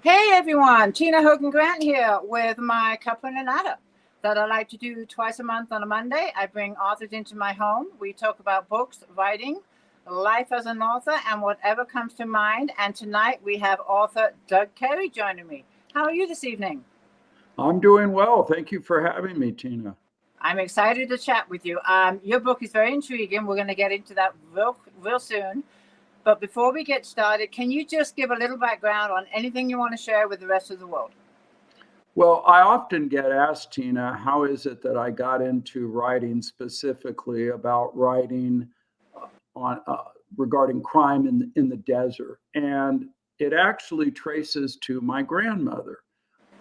Hey everyone, Tina Hogan Grant here with my Cuppa A Natter that I like to do twice a month on a Monday. I bring authors into my home. We talk about books, writing, life as an author, and whatever comes to mind. And tonight we have author Doug Kari joining me. How are you this evening? I'm doing well. Thank you for having me, Tina. I'm excited to chat with you. Your book is very intriguing. We're going to get into that real soon. But before we get started, can you just give a little background on anything you want to share with the rest of the world? Well, I often get asked, Tina, how is it that I got into writing specifically about writing on regarding crime in the desert? And it actually traces to my grandmother.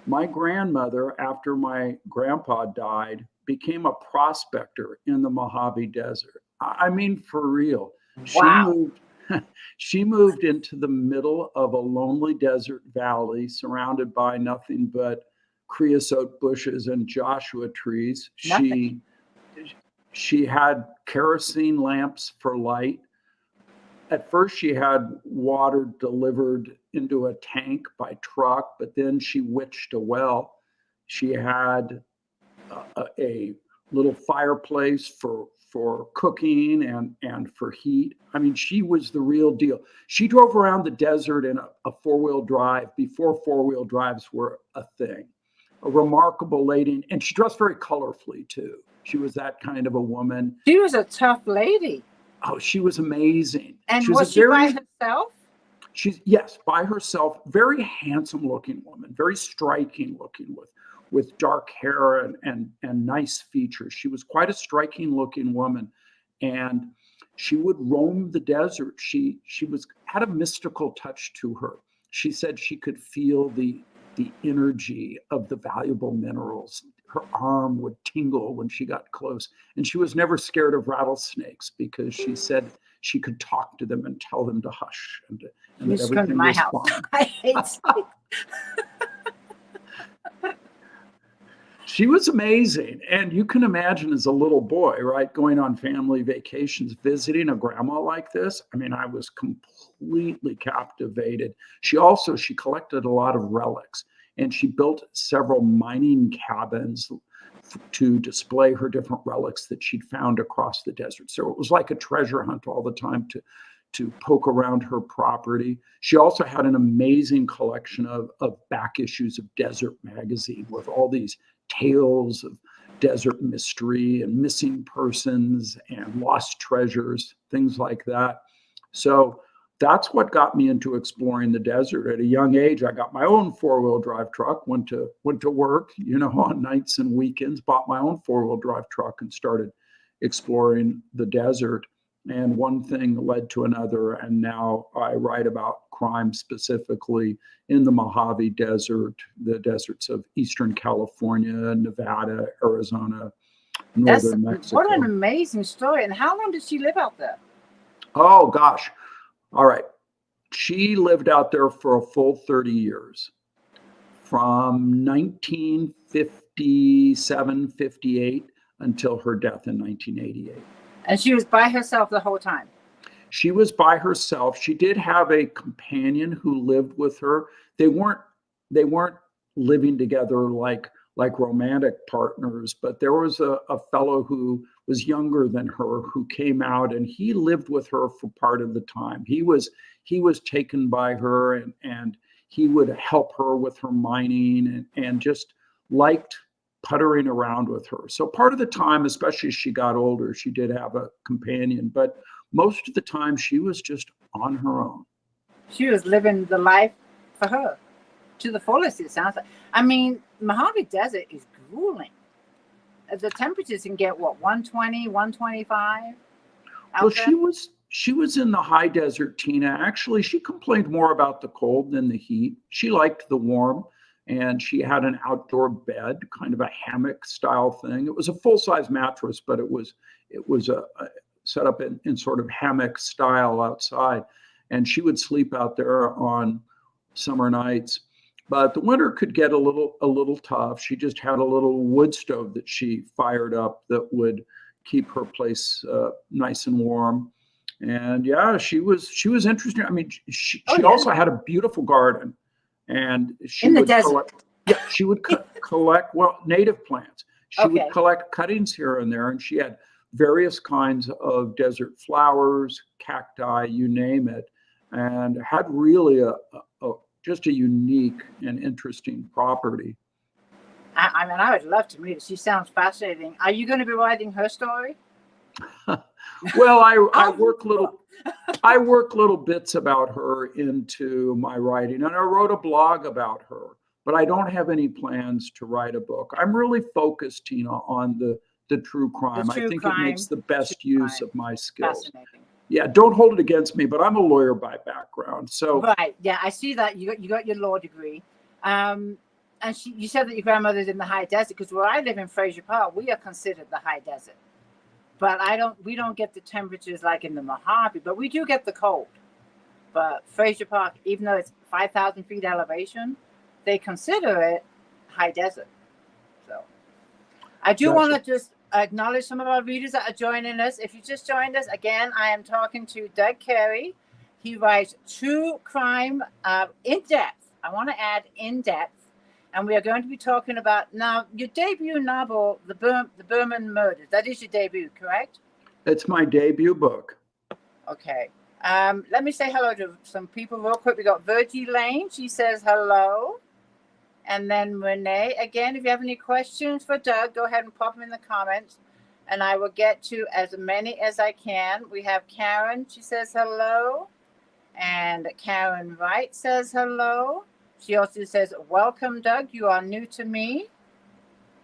My grandmother, after my grandpa died, became a prospector in the Mojave Desert. I mean, for real. Wow. She moved into the middle of a lonely desert valley surrounded by nothing but creosote bushes and Joshua trees. Nothing. She had kerosene lamps for light. At first, she had water delivered into a tank by truck, but then she witched a well. She had a little fireplace for cooking and for heat. I mean, she was the real deal. She drove around the desert in a four-wheel drive before four-wheel drives were a thing. A remarkable lady, and she dressed very colorfully too. She was that kind of a woman. She was a tough lady. Oh, she was amazing. And was she by herself? Yes, by herself. Very handsome looking woman, very striking looking with dark hair and nice features. She was quite a striking looking woman, and she would roam the desert. She had a mystical touch to her. She said she could feel the energy of the valuable minerals. Her arm would tingle when she got close, and she was never scared of rattlesnakes because she said she could talk to them and tell them to hush and that everything was fine. I hate snakes. She was amazing. And you can imagine as a little boy, right, going on family vacations, visiting a grandma like this. I mean, I was completely captivated. She collected a lot of relics, and she built several mining cabins to display her different relics that she'd found across the desert. So it was like a treasure hunt all the time to poke around her property. She also had an amazing collection of back issues of Desert magazine with all these tales of desert mystery and missing persons and lost treasures, things like that. So that's what got me into exploring the desert. At a young age, I got my own four-wheel drive truck, went to work, on nights and weekends, bought my own four-wheel drive truck and started exploring the desert. And one thing led to another, and now I write about crime specifically in the Mojave Desert, the deserts of Eastern California, Nevada, Arizona, northern Mexico. What an amazing story. And how long did she live out there? Oh, gosh. All right. She lived out there for a full 30 years, from 1957, 58 until her death in 1988. And she was by herself the whole time? She was by herself. She did have a companion who lived with her. They weren't living together like romantic partners, but there was a fellow who was younger than her who came out, and he lived with her for part of the time. He was taken by her, and he would help her with her mining and just liked puttering around with her. So part of the time, especially as she got older, she did have a companion, but most of the time she was just on her own. She was living the life for her to the fullest, it sounds like. I mean, Mojave Desert is grueling. The temperatures can get, 120, 125? Well, she was in the high desert, Tina. Actually, she complained more about the cold than the heat. She liked the warm. And she had an outdoor bed, kind of a hammock style thing. It was a full-size mattress, but it was a set up in sort of hammock style outside. And she would sleep out there on summer nights. But the winter could get a little tough. She just had a little wood stove that she fired up that would keep her place nice and warm. And yeah, she was interesting. I mean, she also had a beautiful garden. And she In the would desert. collect, yeah, she would collect, well, native plants. She Okay. would collect cuttings here and there, and she had various kinds of desert flowers, cacti, you name it, and had really just a unique and interesting property. I mean, I would love to meet her. She sounds fascinating. Are you going to be writing her story? Well, I work little bits about her into my writing, and I wrote a blog about her, but I don't have any plans to write a book. I'm really focused, Tina, on the true crime. I think it makes the best use of my skills. Fascinating. Yeah, don't hold it against me, but I'm a lawyer by background. So right, yeah, I see that you got your law degree, and you said that your grandmother's in the high desert, because where I live in Fraser Park, we are considered the high desert. But we don't get the temperatures like in the Mojave, but we do get the cold. But Fraser Park, even though it's 5,000 feet elevation, they consider it high desert. So I do want to just acknowledge some of our readers that are joining us. If you just joined us, again, I am talking to Doug Kari. He writes true crime in depth. I want to add in depth. And we are going to be talking about now your debut novel, The Berman Murders. That is your debut, correct? It's my debut book. Okay. Let me say hello to some people real quick. We got Virgie Lane. She says hello. And then Renee. Again, if you have any questions for Doug, go ahead and pop them in the comments. And I will get to as many as I can. We have Karen. She says hello. And Karen Wright says hello. She also says, welcome, Doug. You are new to me.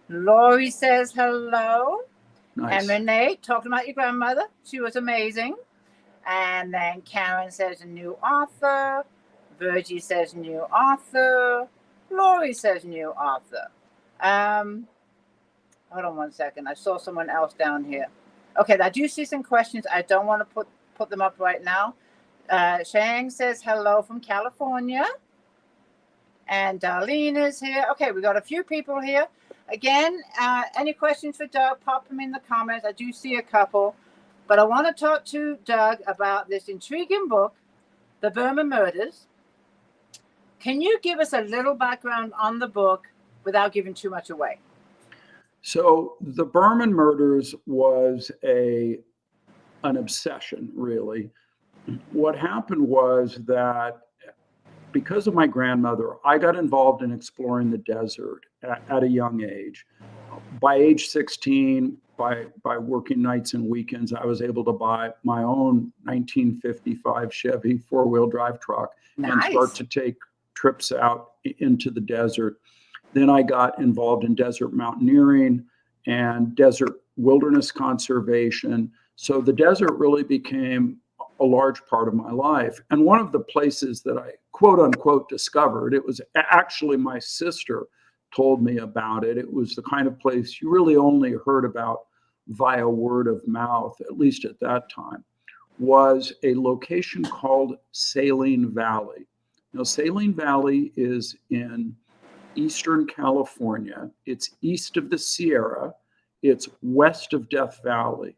Lori says hello. Nice. And Renee, talking about your grandmother. She was amazing. And then Karen says, new author. Virgie says, new author. Lori says, new author. Hold on one second. I saw someone else down here. Okay, I do see some questions. I don't want to put them up right now. Shang says, hello from California. And Darlene is here. Okay, we got a few people here. Again, any questions for Doug, pop them in the comments. I do see a couple. But I want to talk to Doug about this intriguing book, The Berman Murders. Can you give us a little background on the book without giving too much away? So The Berman Murders was an obsession, really. What happened was that because of my grandmother, I got involved in exploring the desert at a young age. By age 16, by working nights and weekends, I was able to buy my own 1955 Chevy four-wheel drive truck and start to take trips out into the desert. Then I got involved in desert mountaineering and desert wilderness conservation. So the desert really became a large part of my life. And one of the places that I quote unquote discovered, it was actually my sister told me about it. It was the kind of place you really only heard about via word of mouth, at least at that time, was a location called Saline Valley. Now, Saline Valley is in Eastern California. It's east of the Sierra. It's west of Death Valley.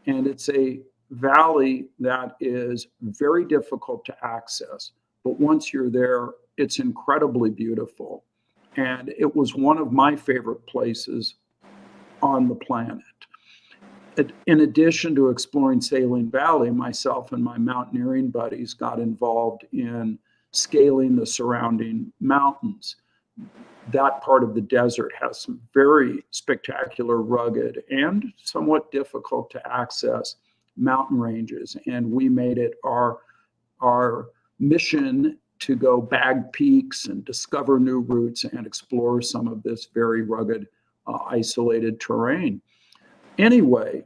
And it's a valley that is very difficult to access. But once you're there, it's incredibly beautiful. And it was one of my favorite places on the planet. In addition to exploring Saline Valley, myself and my mountaineering buddies got involved in scaling the surrounding mountains. That part of the desert has some very spectacular, rugged, and somewhat difficult to access mountain ranges. And we made it our mission to go bag peaks and discover new routes and explore some of this very rugged, isolated terrain. Anyway,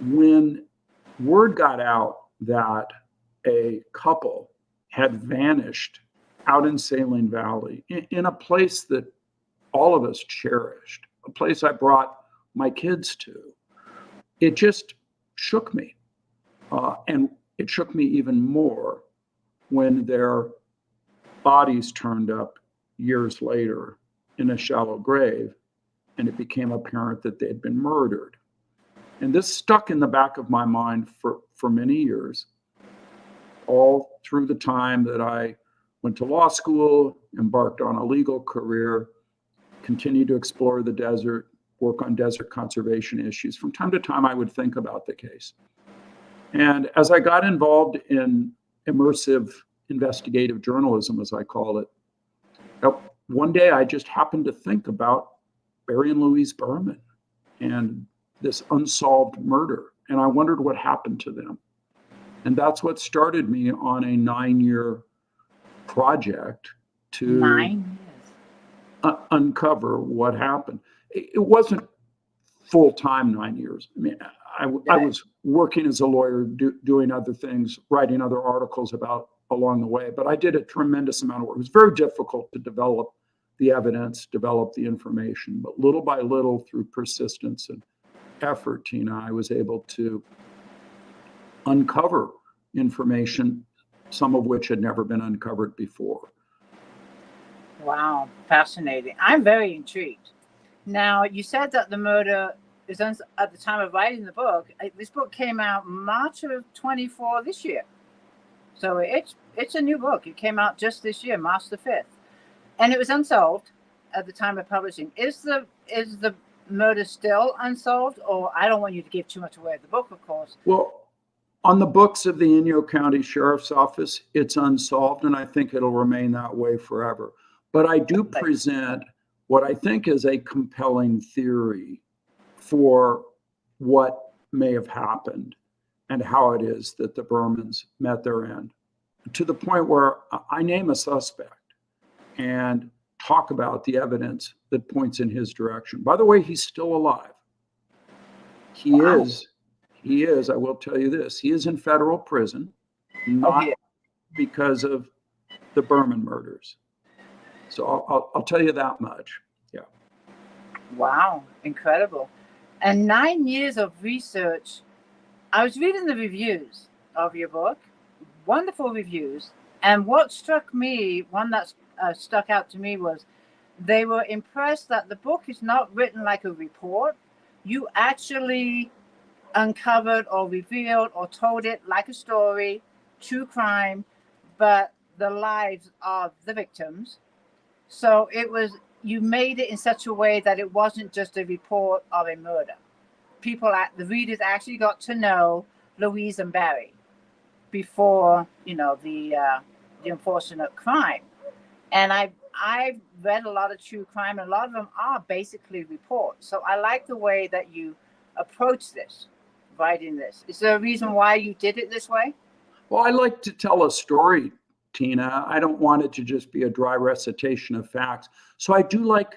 when word got out that a couple had vanished out in Saline Valley, in a place that all of us cherished, a place I brought my kids to, it just shook me. And it shook me even more when their bodies turned up years later in a shallow grave, and it became apparent that they had been murdered. And this stuck in the back of my mind for many years, all through the time that I went to law school, embarked on a legal career, continued to explore the desert, work on desert conservation issues. From time to time, I would think about the case. And as I got involved in immersive investigative journalism, as I call it, one day I just happened to think about Barry and Louise Berman and this unsolved murder. And I wondered what happened to them. And that's what started me on a 9-year project to 9 years. Uncover what happened. It wasn't full-time 9 years. I mean, I was working as a lawyer, doing other things, writing other articles about along the way, but I did a tremendous amount of work. It was very difficult to develop the evidence, develop the information, but little by little, through persistence and effort, Tina, I was able to uncover information, some of which had never been uncovered before. Wow, fascinating. I'm very intrigued. Now, you said that the murder is at the time of writing the book. This book came out March of 24 this year. So it's a new book. It came out just this year, March the 5th. And it was unsolved at the time of publishing. Is the murder still unsolved? Or I don't want you to give too much away of the book, of course. Well, on the books of the Inyo County Sheriff's Office, it's unsolved, and I think it'll remain that way forever. But I do present what I think is a compelling theory for what may have happened and how it is that the Bermans met their end, to the point where I name a suspect and talk about the evidence that points in his direction. By the way, he's still alive. He is, I will tell you this, he is in federal prison, not because of the Berman murders. So I'll tell you that much. Yeah. Wow, incredible. And 9 years of research. I was reading the reviews of your book, wonderful reviews. And what struck me, one that stuck out to me, was they were impressed that the book is not written like a report. You actually uncovered or revealed or told it like a story, true crime, but the lives of the victims. So you made it in such a way that it wasn't just a report of a murder. The readers actually got to know Louise and Barry before, the unfortunate crime. And I've read a lot of true crime, and a lot of them are basically reports. So I like the way that you approach this, writing this. Is there a reason why you did it this way? Well, I like to tell a story, Tina. I don't want it to just be a dry recitation of facts. So I do like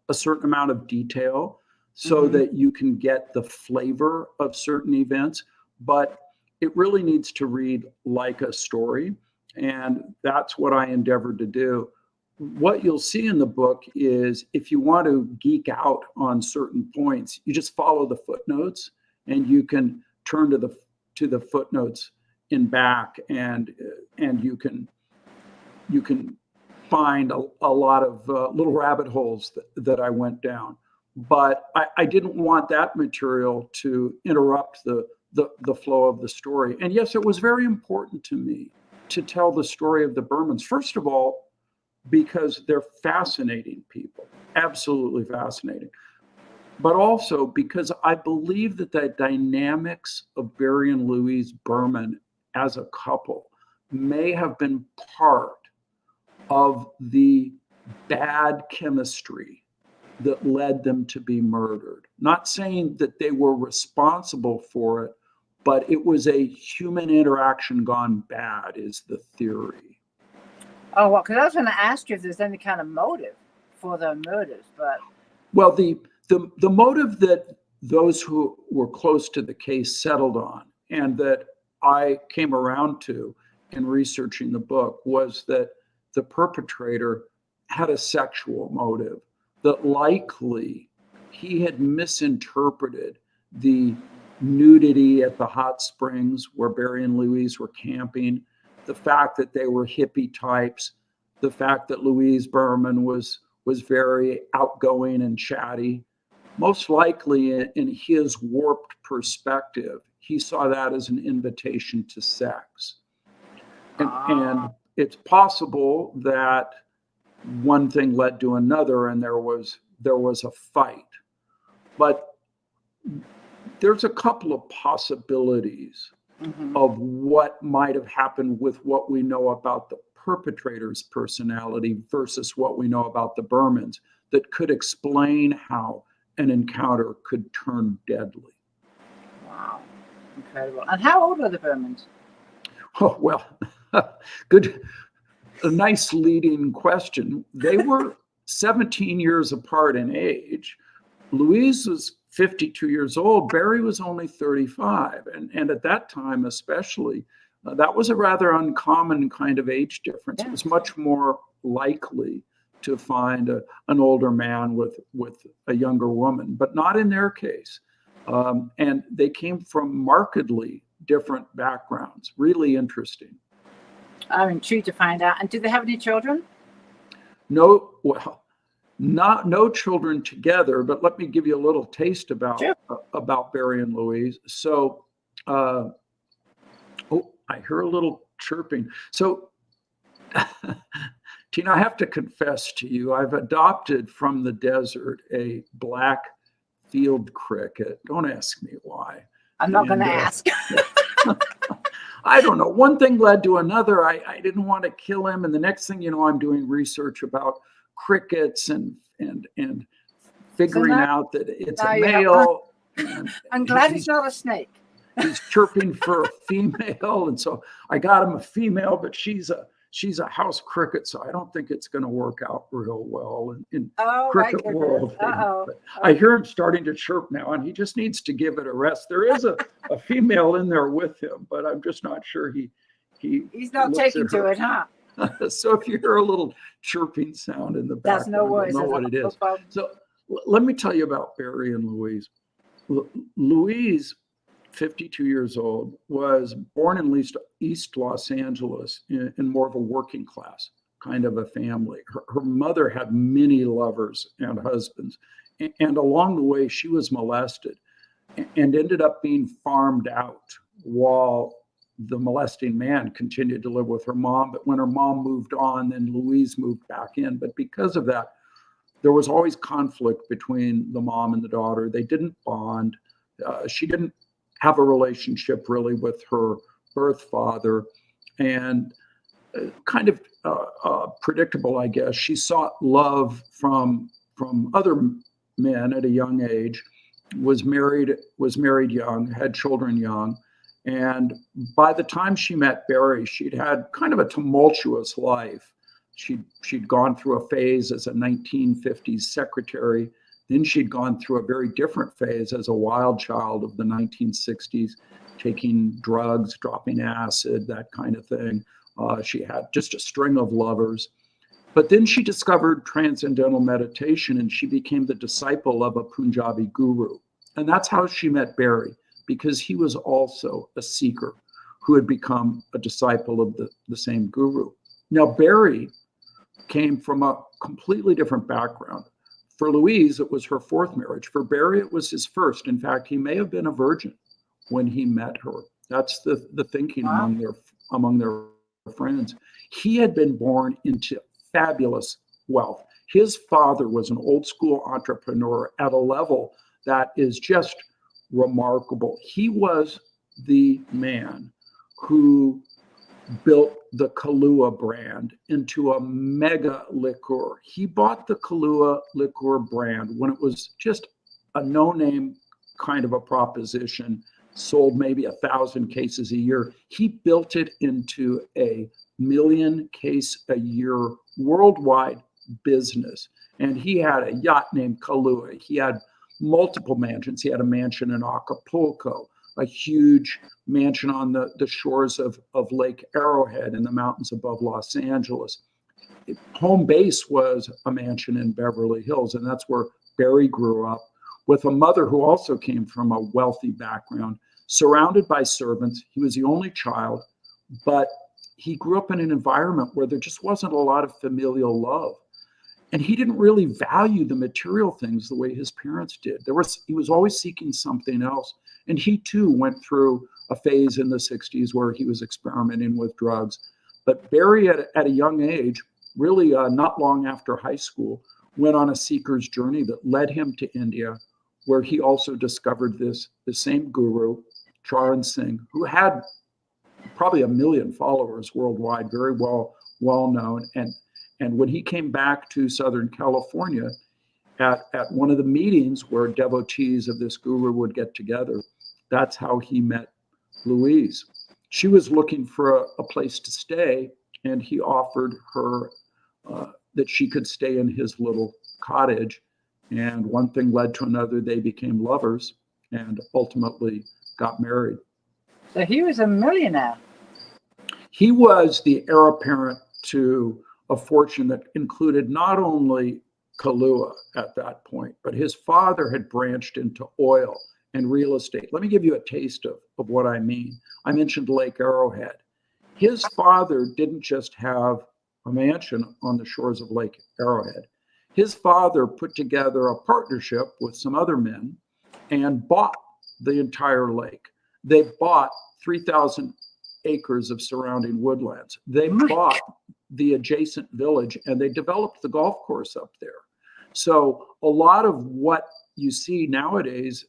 a certain amount of detail so that you can get the flavor of certain events, but it really needs to read like a story. And that's what I endeavored to do. What you'll see in the book is, if you want to geek out on certain points, you just follow the footnotes, and you can turn to the footnotes in back, and you can find a lot of little rabbit holes that I went down. But I didn't want that material to interrupt the flow of the story. And yes, it was very important to me to tell the story of the Bermans. First of all, because they're fascinating people, absolutely fascinating. But also because I believe that the dynamics of Barry and Louise Berman as a couple may have been part of the bad chemistry that led them to be murdered. Not saying that they were responsible for it, but it was a human interaction gone bad, is the theory. Oh, well, because I was going to ask you if there's any kind of motive for the murders, but... Well, the motive that those who were close to the case settled on, and that I came around to in researching the book, was that the perpetrator had a sexual motive, that likely he had misinterpreted the nudity at the hot springs where Barry and Louise were camping, the fact that they were hippie types, the fact that Louise Berman was very outgoing and chatty. Most likely, in his warped perspective, he saw that as an invitation to sex. And it's possible that one thing led to another and there was a fight. But there's a couple of possibilities of what might have happened with what we know about the perpetrator's personality versus what we know about the Bermans that could explain how an encounter could turn deadly. Wow, incredible. And how old were the Bermans? Oh, well, good. A nice leading question. They were 17 years apart in age. Louise was 52 years old. Barry was only 35. And at that time, especially, that was a rather uncommon kind of age difference. It was much more likely to find an older man with a younger woman, but not in their case. And they came from markedly different backgrounds. Really interesting. I'm intrigued to find out. And did they have any children? No, well, no children together, but let me give you a little taste about Barry and Louise. So, oh, I hear a little chirping. So, Tina, I have to confess to you, I've adopted from the desert a black field cricket. Don't ask me why. I'm not going to ask. I don't know. One thing led to another. I didn't want to kill him. And the next thing you know, I'm doing research about crickets and figuring out that it's a male. I'm glad it's not a snake. He's chirping for a female. And so I got him a female, but she's a house cricket. So I don't think it's going to work out real well in cricket world. But I hear him starting to chirp now, and he just needs to give it a rest. There is a female in there with him, but I'm just not sure he's not taking to it, huh? So if you hear a little chirping sound in the background, that's no worries. You'll know what it is. So let me tell you about Barry and Louise. Louise, 52 years old, was born in East Los Angeles in more of a working class kind of a family. Her mother had many lovers and husbands. And along the way, she was molested and ended up being farmed out while the molesting man continued to live with her mom. But when her mom moved on, then Louise moved back in. But because of that, there was always conflict between the mom and the daughter. They didn't bond. She didn't have a relationship really with her birth father, and kind of predictable, I guess. She sought love from other men at a young age, was married young, had children young. And by the time she met Barry, she'd had kind of a tumultuous life. She'd gone through a phase as a 1950s secretary. Then she'd gone through a very different phase as a wild child of the 1960s, taking drugs, dropping acid, that kind of thing. She had just a string of lovers. But then she discovered transcendental meditation, and she became the disciple of a Punjabi guru. And that's how she met Barry, because he was also a seeker who had become a disciple of the same guru. Now, Barry came from a completely different background. For Louise, it was her fourth marriage. For Barry, it was his first. In fact, he may have been a virgin when he met her. That's the thinking among their friends. He had been born into fabulous wealth. His father was an old school entrepreneur at a level that is just remarkable. He was the man who built the Kahlua brand into a mega liqueur. He bought the Kahlua liqueur brand when it was just a no-name kind of a proposition, sold maybe 1,000 cases a year. He built it into a 1 million case a year worldwide business. And he had a yacht named Kahlua. He had multiple mansions. He had a mansion in Acapulco, a huge mansion on the shores of Lake Arrowhead in the mountains above Los Angeles. Home base was a mansion in Beverly Hills, and that's where Barry grew up, with a mother who also came from a wealthy background, surrounded by servants. He was the only child, but he grew up in an environment where there just wasn't a lot of familial love. And he didn't really value the material things the way his parents did. He was always seeking something else. And he too went through a phase in the 60s where he was experimenting with drugs. But Barry, at a young age, really not long after high school, went on a seeker's journey that led him to India, where he also discovered the same guru, Charan Singh, who had probably 1 million followers worldwide, very well known. And when he came back to Southern California, at one of the meetings where devotees of this guru would get together, that's how he met Louise. She was looking for a place to stay, and he offered her that she could stay in his little cottage. And one thing led to another. They became lovers and ultimately got married. So he was a millionaire. He was the heir apparent to a fortune that included not only Kahlua at that point, but his father had branched into oil and real estate. Let me give you a taste of what I mean. I mentioned Lake Arrowhead. His father didn't just have a mansion on the shores of Lake Arrowhead. His father put together a partnership with some other men and bought the entire lake. They bought 3,000 acres of surrounding woodlands. They bought the adjacent village, and they developed the golf course up there. So a lot of what you see nowadays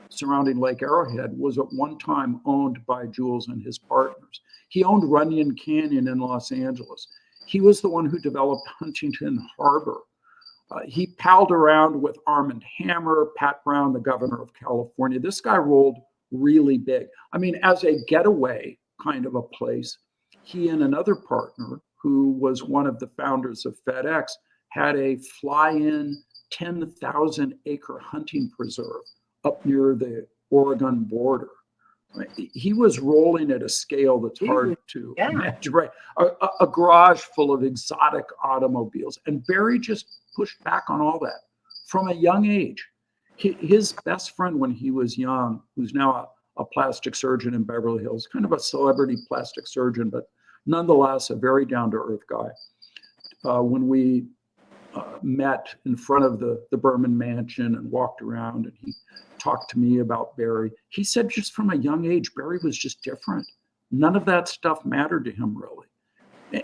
surrounding Lake Arrowhead was at one time owned by Jules and his partners. He owned Runyon Canyon in Los Angeles. He was the one who developed Huntington Harbor. He palled around with Armand Hammer, Pat Brown, the governor of California. This guy rolled really big. I mean, as a getaway kind of a place, he and another partner, who was one of the founders of FedEx, had a fly-in 10,000 acre hunting preserve up near the Oregon border. He was rolling at a scale that's hard to imagine, right? A garage full of exotic automobiles. And Barry just pushed back on all that from a young age. His best friend when he was young, who's now a plastic surgeon in Beverly Hills, kind of a celebrity plastic surgeon, but nonetheless a very down-to-earth guy. When we met in front of the Berman mansion and walked around, and he talked to me about Barry, he said just from a young age, Barry was just different. None of that stuff mattered to him, really.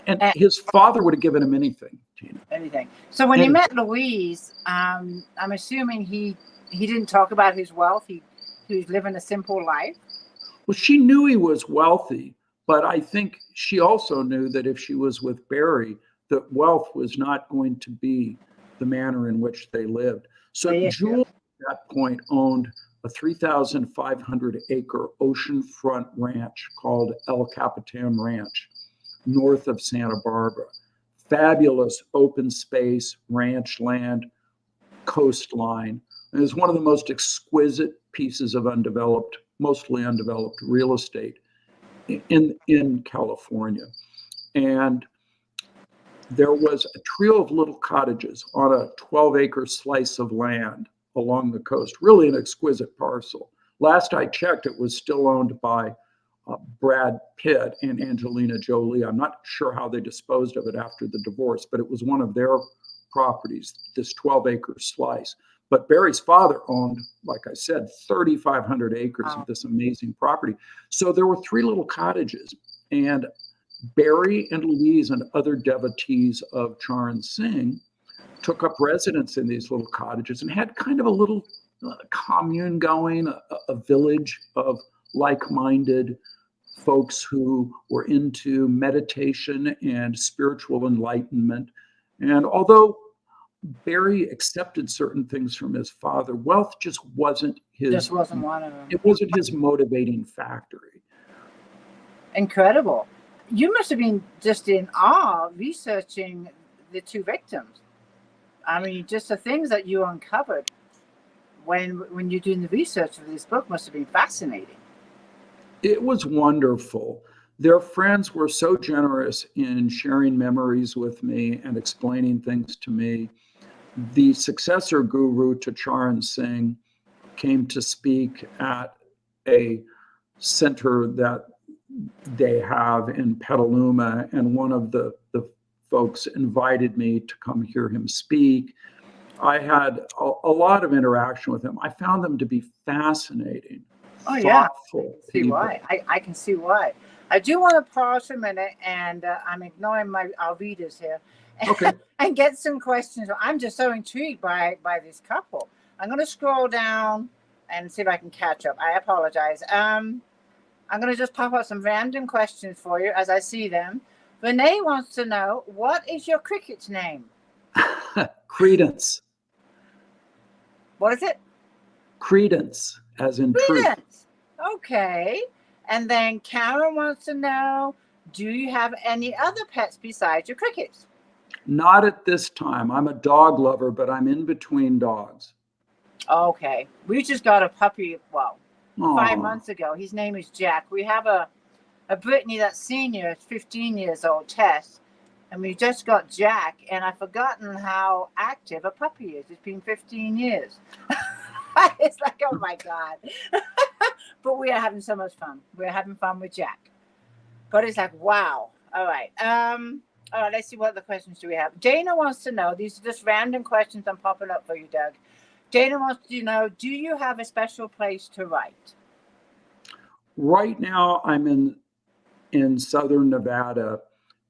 And his father would have given him anything, Tina. Anything. So when you met Louise, I'm assuming he didn't talk about his wealth. He was living a simple life. Well, she knew he was wealthy, but I think she also knew that if she was with Barry, that wealth was not going to be the manner in which they lived. So Jules at that point owned a 3,500 acre oceanfront ranch called El Capitan Ranch, north of Santa Barbara. Fabulous open space, ranch land, coastline. And it was one of the most exquisite pieces of mostly undeveloped real estate in California. And there was a trio of little cottages on a 12-acre slice of land along the coast, really an exquisite parcel. Last I checked, it was still owned by Brad Pitt and Angelina Jolie. I'm not sure how they disposed of it after the divorce, but it was one of their properties, this 12-acre slice. But Barry's father owned, like I said, 3,500 acres of this amazing property. So there were 3 little cottages, and Barry and Louise and other devotees of Charan Singh took up residence in these little cottages and had kind of a little commune going, a village of like-minded folks who were into meditation and spiritual enlightenment. And although Barry accepted certain things from his father, wealth just wasn't one of them. It wasn't his motivating factor. Incredible. You must have been just in awe researching the 2 victims. I mean, just the things that you uncovered when you're doing the research for this book must have been fascinating. It was wonderful. Their friends were so generous in sharing memories with me and explaining things to me. The successor guru to Charan Singh came to speak at a center that they have in Petaluma, and one of the folks invited me to come hear him speak. I had a lot of interaction with him. I found them to be fascinating, thoughtful people. I can see why. I do want to pause for a minute, and I'm ignoring our readers here, Okay. and get some questions. I'm just so intrigued by this couple. I'm going to scroll down and see if I can catch up. I apologize. I'm going to just pop up some random questions for you as I see them. Renee wants to know, what is your cricket's name? Credence. What is it? Credence, as in truth. Credence. Okay. And then Karen wants to know, do you have any other pets besides your crickets? Not at this time. I'm a dog lover, but I'm in between dogs. Okay. We just got a puppy, well, Aw. 5 months ago. His name is Jack. We have a Brittany that's senior, 15 years old, Tess. And we just got Jack, and I've forgotten how active a puppy is. It's been 15 years. It's like, oh my God. But we are having so much fun. We're having fun with Jack. But it's like, wow. All right. All right, let's see what other questions do we have. Dana wants to know, these are just random questions I'm popping up for you, Doug. Dana wants to know, do you have a special place to write? Right now, I'm in southern Nevada,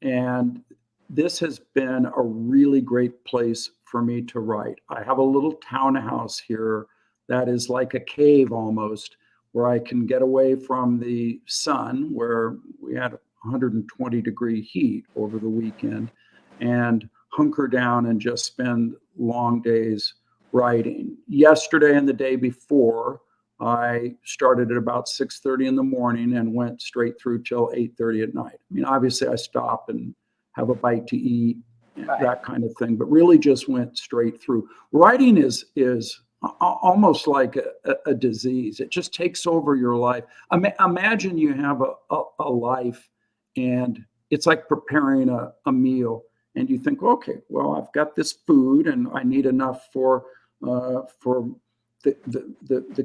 and this has been a really great place for me to write. I have a little townhouse here that is like a cave almost, where I can get away from the sun, where we had 120-degree heat over the weekend, and hunker down and just spend long days writing. Yesterday and the day before, I started at about 6:30 in the morning and went straight through till 8:30 at night. I mean, obviously I stop and have a bite to eat, Right. that kind of thing, but really just went straight through. Writing is almost like a disease. It just takes over your life. Imagine you have a life, and it's like preparing a meal, and you think, okay, well, I've got this food and I need enough for the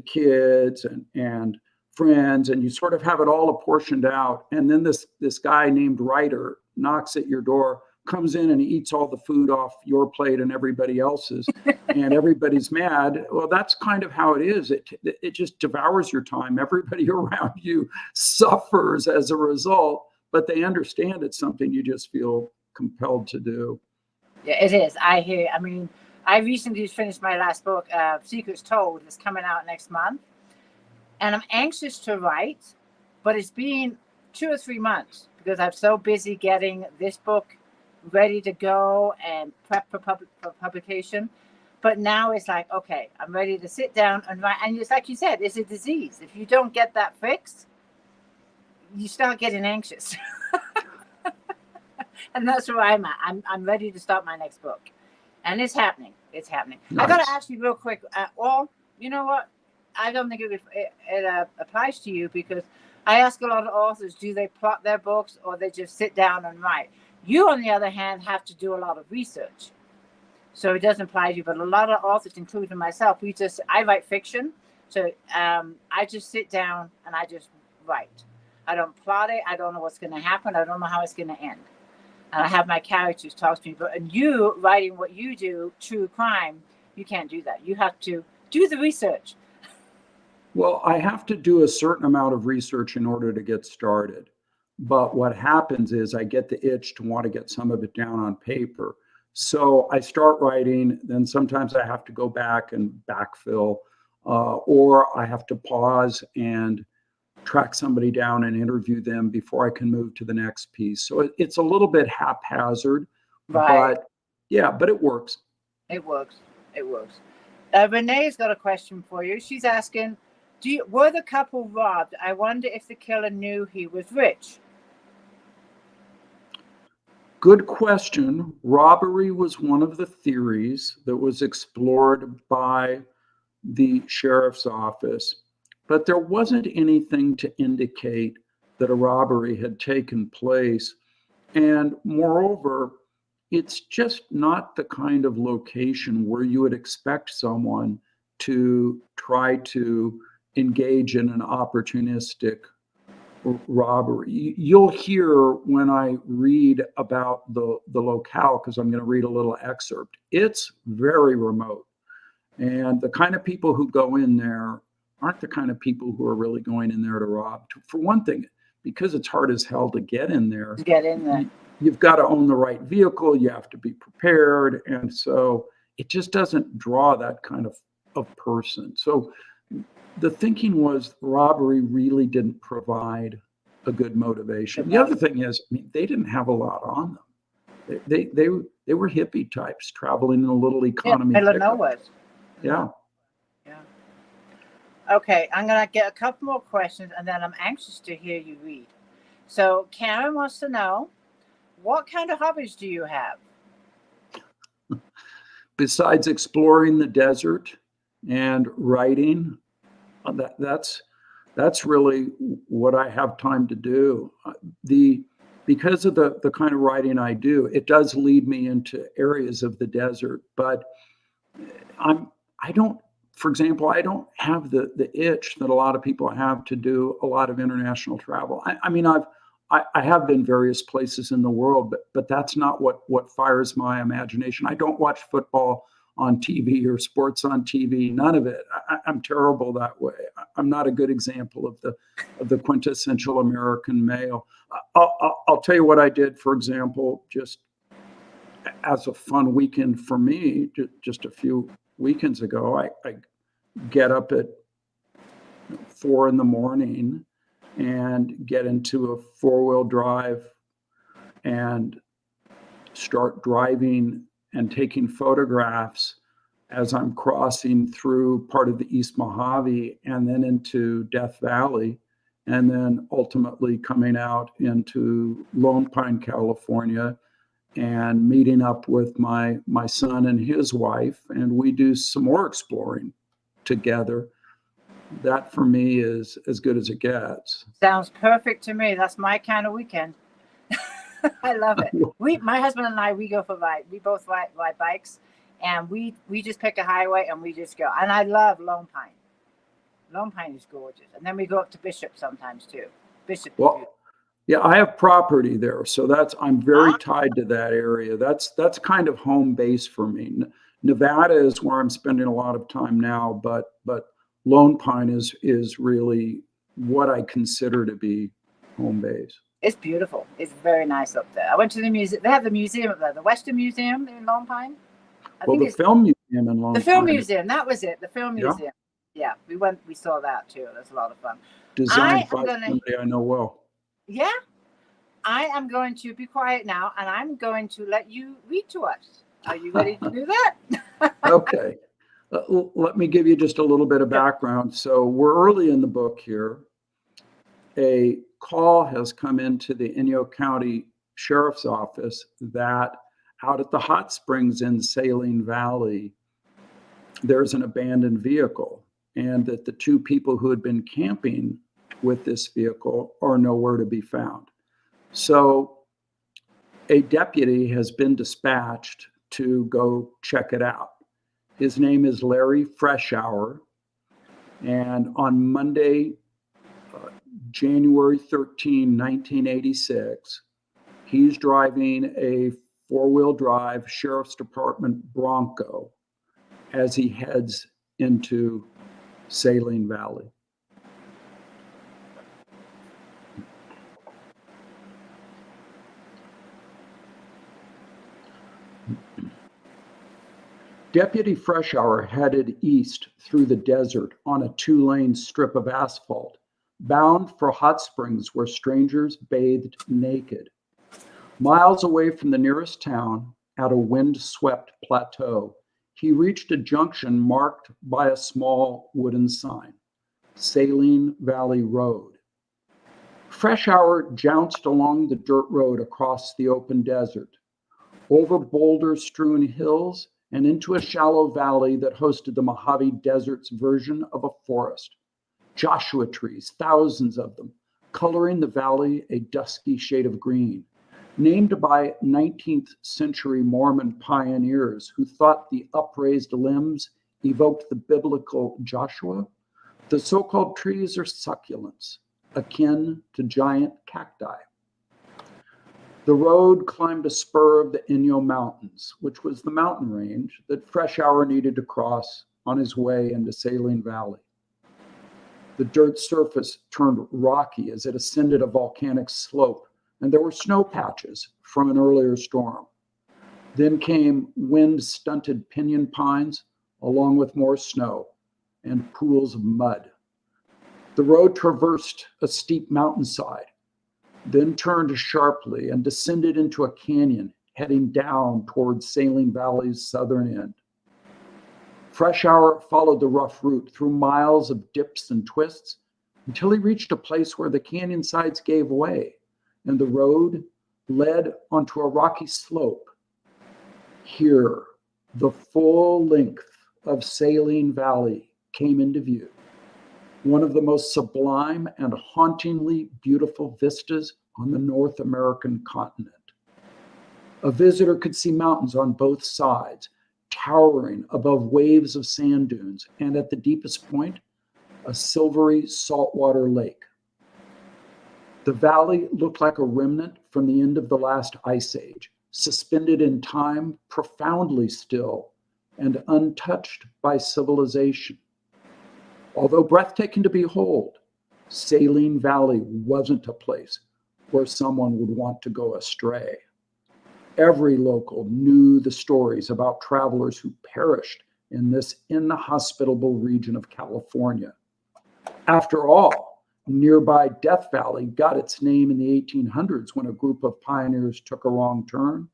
kids and friends, and you sort of have it all apportioned out. And then this guy named Ryder knocks at your door, comes in and eats all the food off your plate and everybody else's, and everybody's mad. Well, that's kind of how it is. It just devours your time. Everybody around you suffers as a result, but they understand it's something you just feel compelled to do. Yeah, it is. I hear. I mean, I recently finished my last book, Secrets Told. It's coming out next month. And I'm anxious to write, but it's been 2 or 3 months because I'm so busy getting this book ready to go and prep for publication. But now it's like, okay, I'm ready to sit down and write. And it's like you said, it's a disease. If you don't get that fixed, you start getting anxious. And that's where I'm at. I'm ready to start my next book. And it's happening. It's happening. Nice. I got to ask you real quick. Well, you know what? I don't think it applies to you, because I ask a lot of authors, do they plot their books or they just sit down and write? You, on the other hand, have to do a lot of research. So it doesn't apply to you. But a lot of authors, including myself, I write fiction. So I just sit down and I just write. I don't plot it. I don't know what's going to happen. I don't know how it's going to end. And I have my characters talk to me. But you writing what you do, true crime, you can't do that. You have to do the research. Well, I have to do a certain amount of research in order to get started. But what happens is I get the itch to want to get some of it down on paper. So I start writing, then sometimes I have to go back and backfill, or I have to pause and track somebody down and interview them before I can move to the next piece. So it's a little bit haphazard, Right. but yeah, but it works. It works. It works. Renee's got a question for you. She's asking, were the couple robbed? I wonder if the killer knew he was rich. Good question. Robbery was one of the theories that was explored by the sheriff's office, but there wasn't anything to indicate that a robbery had taken place. And moreover, it's just not the kind of location where you would expect someone to try to engage in an opportunistic robbery. You'll hear when I read about the locale, because I'm going to read a little excerpt. It's very remote. And the kind of people who go in there aren't the kind of people who are really going in there to rob. For one thing, because it's hard as hell to get in there. Get in there. You've got to own the right vehicle. You have to be prepared. And so it just doesn't draw that kind of person. So the thinking was robbery really didn't provide a good motivation. The other thing is, I mean, they didn't have a lot on them. They were hippie types traveling in a little economy. Yeah, Illinois. Yeah. Yeah. Okay, I'm going to get a couple more questions, and then I'm anxious to hear you read. So Karen wants to know, what kind of hobbies do you have? Besides exploring the desert and writing, that's really what I have time to do. Because of the kind of writing I do, it does lead me into areas of the desert, but I don't, for example, I don't have the itch that a lot of people have to do a lot of international travel. I mean, I have been various places in the world, but that's not what fires my imagination. I don't watch football on TV or sports on TV. None of it. I'm terrible that way. I'm not a good example of the quintessential American male. I'll tell you what I did, for example, just as a fun weekend for me, just a few weekends ago. I get up at 4 a.m. and get into a 4-wheel drive and start driving and taking photographs as I'm crossing through part of the East Mojave and then into Death Valley, and then ultimately coming out into Lone Pine, California, and meeting up with my son and his wife, and we do some more exploring together. That for me is as good as it gets. Sounds perfect to me. That's my kind of weekend. I love it. My husband and I, we go for ride. We both ride bikes, and we just pick a highway and we just go. And I love Lone Pine. Lone Pine is gorgeous. And then we go up to Bishop sometimes too. Bishop. Well, yeah, I have property there, so I'm very tied to that area. That's kind of home base for me. Nevada is where I'm spending a lot of time now, but Lone Pine is really what I consider to be home base. It's beautiful. It's very nice up there. I went to the museum. They have the museum up there, the Western Museum in Lone Pine. The film museum in Lone Pine. The film museum, that was it. The film museum. Yeah, we saw that too. That's a lot of fun. Designed by somebody I know well. Yeah. I am going to be quiet now, and I'm going to let you read to us. Are you ready to do that? Okay. Let me give you just a little bit of background. So we're early in the book here. A call has come into the Inyo County Sheriff's Office that out at the hot springs in Saline Valley, there's an abandoned vehicle, and that the 2 people who had been camping with this vehicle are nowhere to be found. So a deputy has been dispatched to go check it out. His name is Larry Freshour, and on Monday, January 13, 1986, he's driving a 4-wheel drive Sheriff's Department Bronco as he heads into Saline Valley. Deputy Freshour headed east through the desert on a 2-lane strip of asphalt, bound for hot springs where strangers bathed naked. Miles away from the nearest town, at a wind-swept plateau, he reached a junction marked by a small wooden sign, Saline Valley Road. Freshour jounced along the dirt road across the open desert, over boulder-strewn hills, and into a shallow valley that hosted the Mojave Desert's version of a forest. Joshua trees, thousands of them, coloring the valley a dusky shade of green, named by 19th century Mormon pioneers who thought the upraised limbs evoked the biblical Joshua. The so-called trees are succulents, akin to giant cacti. The road climbed a spur of the Inyo Mountains, which was the mountain range that Freshour needed to cross on his way into Saline Valley. The dirt surface turned rocky as it ascended a volcanic slope, and there were snow patches from an earlier storm. Then came wind-stunted pinyon pines, along with more snow and pools of mud. The road traversed a steep mountainside, then turned sharply and descended into a canyon, heading down towards Saline Valley's southern end. Fresh Hour followed the rough route through miles of dips and twists until he reached a place where the canyon sides gave way and the road led onto a rocky slope. Here, the full length of Saline Valley came into view, one of the most sublime and hauntingly beautiful vistas on the North American continent. A visitor could see mountains on both sides, towering above waves of sand dunes, and at the deepest point, a silvery saltwater lake. The valley looked like a remnant from the end of the last ice age, suspended in time, profoundly still, and untouched by civilization. Although breathtaking to behold, Saline Valley wasn't a place where someone would want to go astray. Every local knew the stories about travelers who perished in this inhospitable region of California. After all, nearby Death Valley got its name in the 1800s when a group of pioneers took a wrong turn,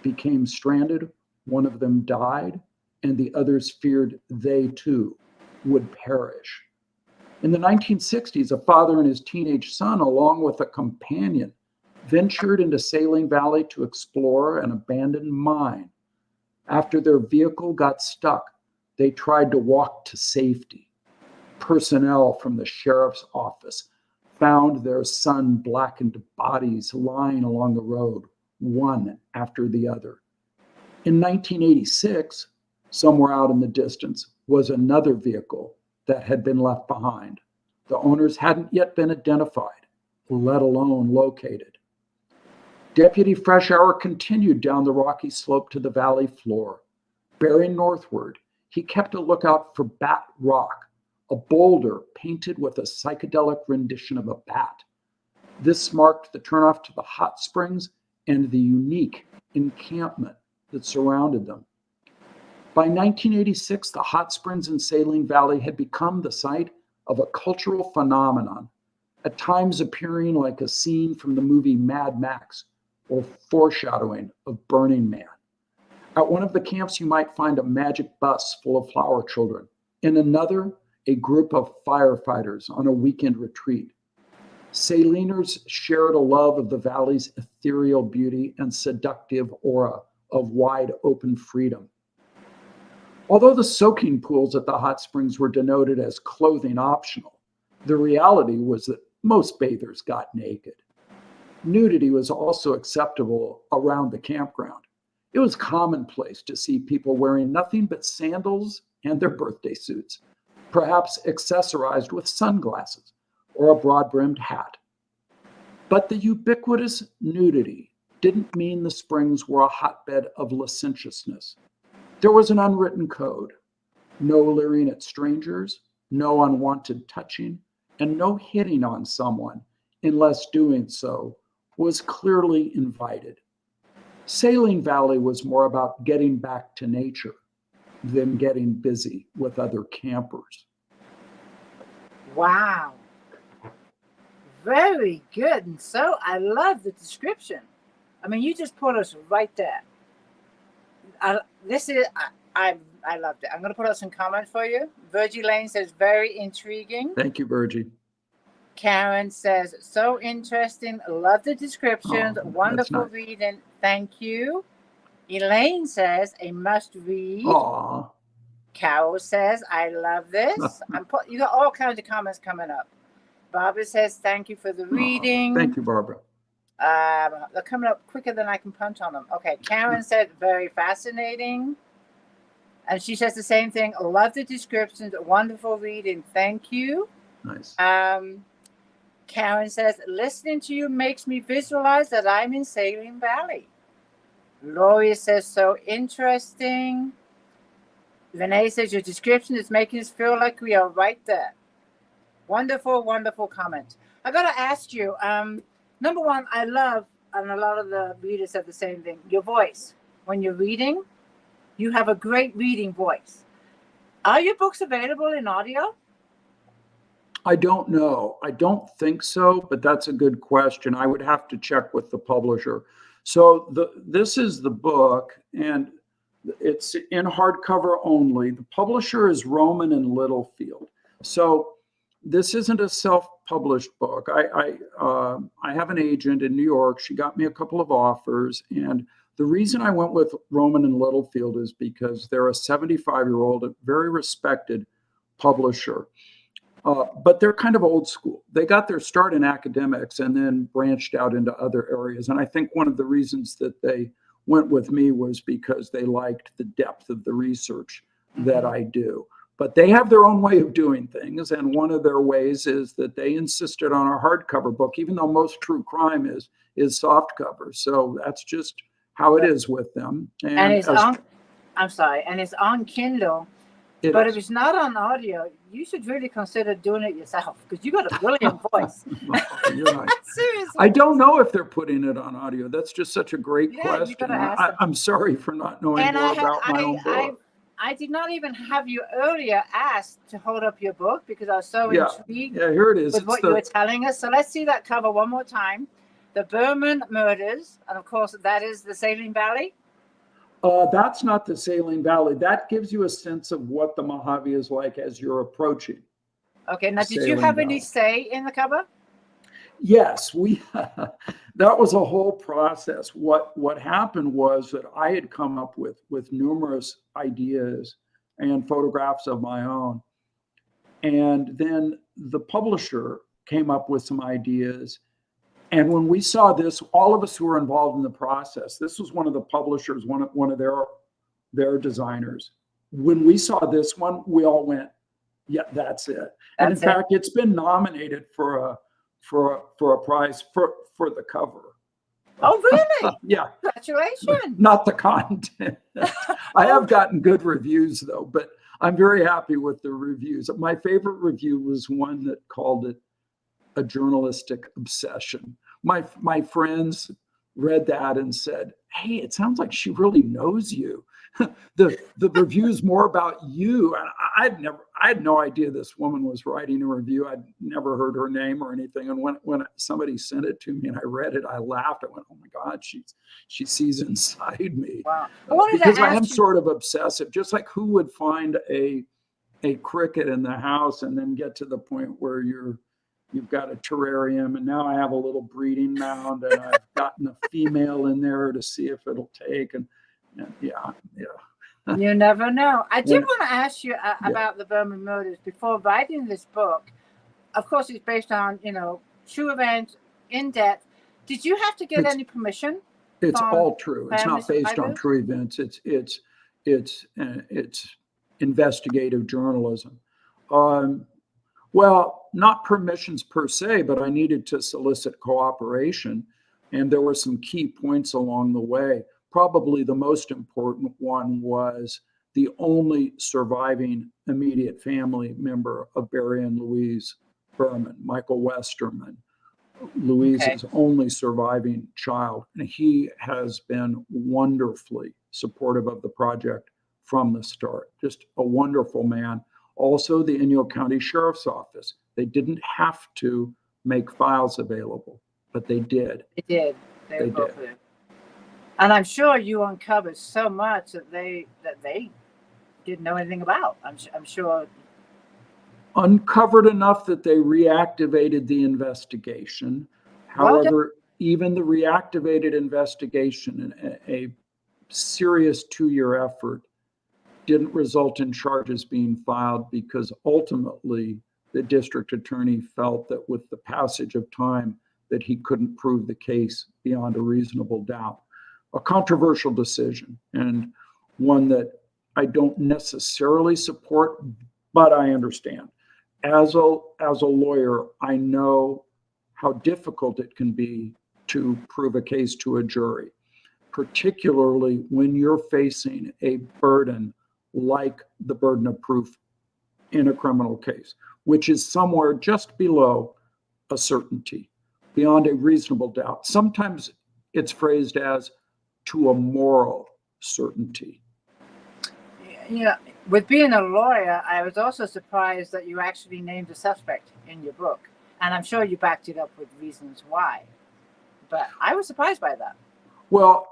became stranded, one of them died, and the others feared they too would perish. In the 1960s, a father and his teenage son, along with a companion, ventured into Saline Valley to explore an abandoned mine. After their vehicle got stuck, they tried to walk to safety. Personnel from the sheriff's office found their sun-blackened bodies lying along the road, one after the other. In 1986, somewhere out in the distance, was another vehicle that had been left behind. The owners hadn't yet been identified, let alone located. Deputy Fresh Hour continued down the rocky slope to the valley floor. Bearing northward, he kept a lookout for Bat Rock, a boulder painted with a psychedelic rendition of a bat. This marked the turnoff to the hot springs and the unique encampment that surrounded them. By 1986, the hot springs in Saline Valley had become the site of a cultural phenomenon, at times appearing like a scene from the movie Mad Max or foreshadowing of Burning Man. At one of the camps, you might find a magic bus full of flower children. In another, a group of firefighters on a weekend retreat. Saliners shared a love of the valley's ethereal beauty and seductive aura of wide open freedom. Although the soaking pools at the hot springs were denoted as clothing optional, the reality was that most bathers got naked. Nudity was also acceptable around the campground. It was commonplace to see people wearing nothing but sandals and their birthday suits, perhaps accessorized with sunglasses or a broad-brimmed hat. But the ubiquitous nudity didn't mean the springs were a hotbed of licentiousness. There was an unwritten code: no leering at strangers, no unwanted touching, and no hitting on someone unless doing so was clearly invited. Saline Valley was more about getting back to nature than getting busy with other campers. Wow. Very good. And so I love the description. I mean, you just put us right there. I loved it. I'm going to put out some comments for you. Virgie Lane says, very intriguing. Thank you, Virgie. Karen says, so interesting. Love the descriptions. Oh, Wonderful nice. reading. Thank you. Elaine says, a must read. Aw. Carol says, I love this. You got all kinds of comments coming up. Barbara says, thank you for the reading. Thank you, Barbara. They're coming up quicker than I can punch on them. Okay, Karen said, very fascinating. And she says the same thing. Love the descriptions. Wonderful reading. Thank you. Nice. Karen says, listening to you makes me visualize that I'm in Saline Valley. Lori says, so interesting. Renee says, your description is making us feel like we are right there. Wonderful, wonderful comment. I got to ask you, number one, I love, and a lot of the readers said the same thing, your voice. When you're reading, you have a great reading voice. Are your books available in audio? I don't know. I don't think so, but that's a good question. I would have to check with the publisher. So this is the book, and it's in hardcover only. The publisher is Roman and Littlefield. So this isn't a self-published book. I have an agent in New York. She got me a couple of offers, and the reason I went with Roman and Littlefield is because they're a 75-year-old, very respected publisher. But they're kind of old school. They got their start in academics and then branched out into other areas. And I think one of the reasons that they went with me was because they liked the depth of the research that I do. But they have their own way of doing things. And one of their ways is that they insisted on a hardcover book, even though most true crime is soft cover. So that's just how it is with them. And it's on, I'm sorry, and it's on Kindle. But if it's not on audio, you should really consider doing it yourself, because you got a brilliant voice. You're right. Seriously. I don't know if they're putting it on audio. That's just such a great question. I'm sorry for not knowing more about my own book. I did not even have you earlier asked to hold up your book because I was so intrigued. Yeah, here it is. With what you were telling us. So let's see that cover one more time. The Berman Murders. And of course, that is the Saline Valley. That's not the Saline Valley. That gives you a sense of what the Mojave is like as you're approaching. Okay. Now, did you have any say in the cover? Yes, that was a whole process. What happened was that I had come up with numerous ideas and photographs of my own. And then the publisher came up with some ideas. And when we saw this, all of us who were involved in the process, this was one of the publishers, one of their designers. When we saw this one, we all went, yeah, that's it. And in fact, it's been nominated for a prize for the cover. Oh, really? Yeah. Congratulations. Not the content. I have gotten good reviews though, but I'm very happy with the reviews. My favorite review was one that called it a journalistic obsession. My friends read that and said, "Hey, it sounds like she really knows you." the review's more about you. And I had no idea this woman was writing a review. I'd never heard her name or anything. And when somebody sent it to me and I read it, I laughed. I went, "Oh my God, she sees inside me." Wow. Because I am sort of obsessive, just like who would find a cricket in the house and then get to the point where you've got a terrarium, and now I have a little breeding mound, and I've gotten a female in there to see if it'll take. And yeah. You never know. I did want to ask you about the Berman Murders before writing this book. Of course, it's based on true events, in depth. Did you have to get any permission? It's all true. It's not based on true events. It's investigative journalism. Well, not permissions per se, but I needed to solicit cooperation. And there were some key points along the way. Probably the most important one was the only surviving immediate family member of Barry and Louise Berman, Michael Westerman, Louise's only surviving child. And he has been wonderfully supportive of the project from the start. Just a wonderful man. Also, the Inyo County Sheriff's Office. They didn't have to make files available, but they did. They did. They did. And I'm sure you uncovered so much that they didn't know anything about. I'm sure. Uncovered enough that they reactivated the investigation. However, even the reactivated investigation, a serious 2-year effort, didn't result in charges being filed because ultimately the district attorney felt that with the passage of time that he couldn't prove the case beyond a reasonable doubt. A controversial decision, and one that I don't necessarily support, but I understand. As a lawyer, I know how difficult it can be to prove a case to a jury, particularly when you're facing a burden like the burden of proof in a criminal case, which is somewhere just below a certainty, beyond a reasonable doubt. Sometimes it's phrased as to a moral certainty. Yeah, with being a lawyer, I was also surprised that you actually named a suspect in your book. And I'm sure you backed it up with reasons why. But I was surprised by that. Well,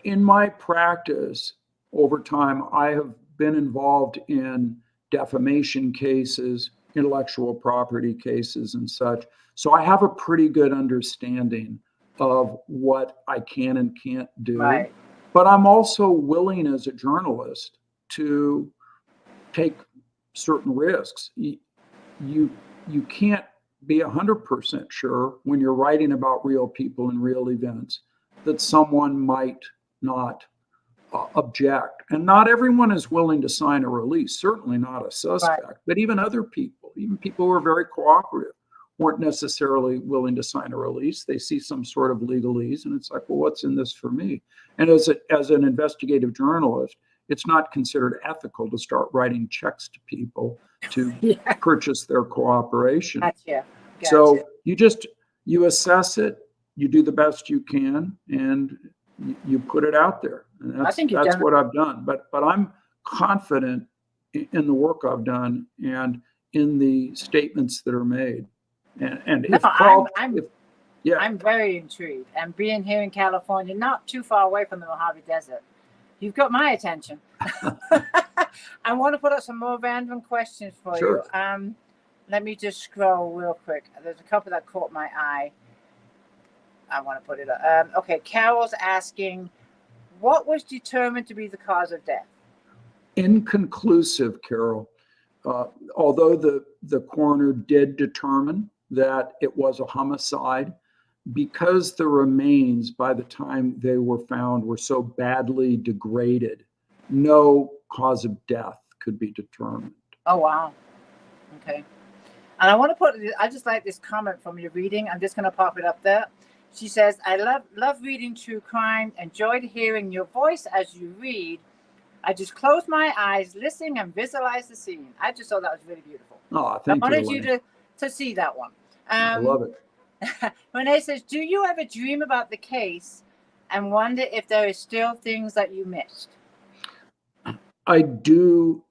in my practice over time, I have been involved in defamation cases, intellectual property cases, and such. So I have a pretty good understanding of what I can and can't do. Right. But I'm also willing as a journalist to take certain risks. You can't be 100% sure when you're writing about real people and real events that someone might not object. And not everyone is willing to sign a release, certainly not a suspect, Right. but even other people, even people who are very cooperative, weren't necessarily willing to sign a release. They see some sort of legalese, and it's like, well, what's in this for me? And as an investigative journalist, it's not considered ethical to start writing checks to people to purchase their cooperation. Gotcha. So you assess it, you do the best you can, and you put it out there. And that's what I've done. But I'm confident in the work I've done and in the statements that are made. And no, if called, I'm very intrigued. And being here in California, not too far away from the Mojave Desert, you've got my attention. I want to put up some more random questions for you. Let me just scroll real quick. There's a couple that caught my eye. I want to put it up. Okay, Carol's asking, what was determined to be the cause of death? Inconclusive, Carol. Although the coroner did determine that it was a homicide, because the remains by the time they were found were so badly degraded, no cause of death could be determined. Oh, wow. Okay. And I just like this comment from your reading. I'm just going to pop it up there. She says, I love reading true crime, enjoyed hearing your voice as you read. I just close my eyes, listen and visualize the scene. I just thought that was really beautiful. Oh, thank you. I wanted you to see that one. I love it. Renee says, do you ever dream about the case and wonder if there is still things that you missed? I do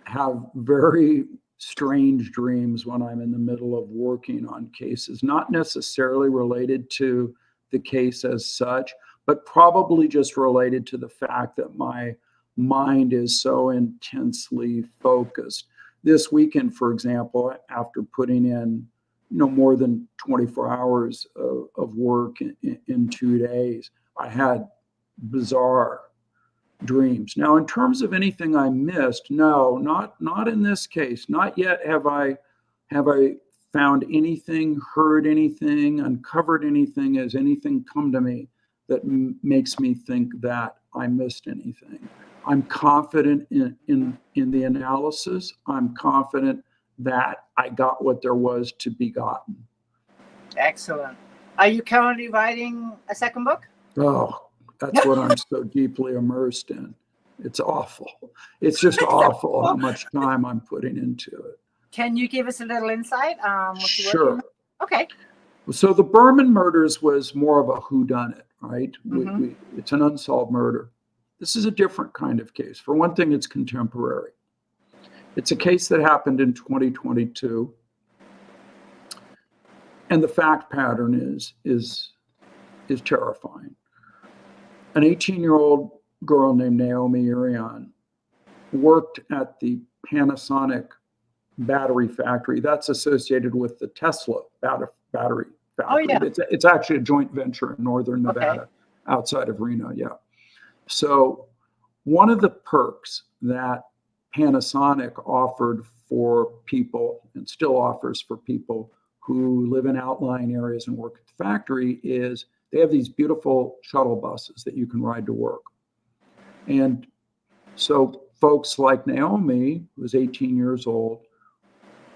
have very strange dreams when I'm in the middle of working on cases, not necessarily related to the case as such, but probably just related to the fact that my mind is so intensely focused. This weekend, for example, after putting in more than 24 hours of work in 2 days, I had bizarre dreams. Now, in terms of anything I missed, no, not in this case. Not yet have I found anything, heard anything, uncovered anything, has anything come to me that makes me think that I missed anything. I'm confident in the analysis. I'm confident that I got what there was to be gotten. Excellent. Are you currently writing a second book? Oh, that's what I'm so deeply immersed in. It's awful. It's just awful how much time I'm putting into it. Can you give us a little insight? Sure. Okay. So the Berman Murders was more of a whodunit, right? It's an unsolved murder. This is a different kind of case. For one thing, it's contemporary. It's a case that happened in 2022. And the fact pattern is terrifying. An 18-year-old girl named Naomi Irion worked at the Panasonic battery factory. That's associated with the Tesla battery factory. Oh, yeah. It's actually a joint venture in northern Nevada, outside of Reno, yeah. So one of the perks that Panasonic offered for people, and still offers for people who live in outlying areas and work at the factory, is they have these beautiful shuttle buses that you can ride to work. And so folks like Naomi, who was 18 years old,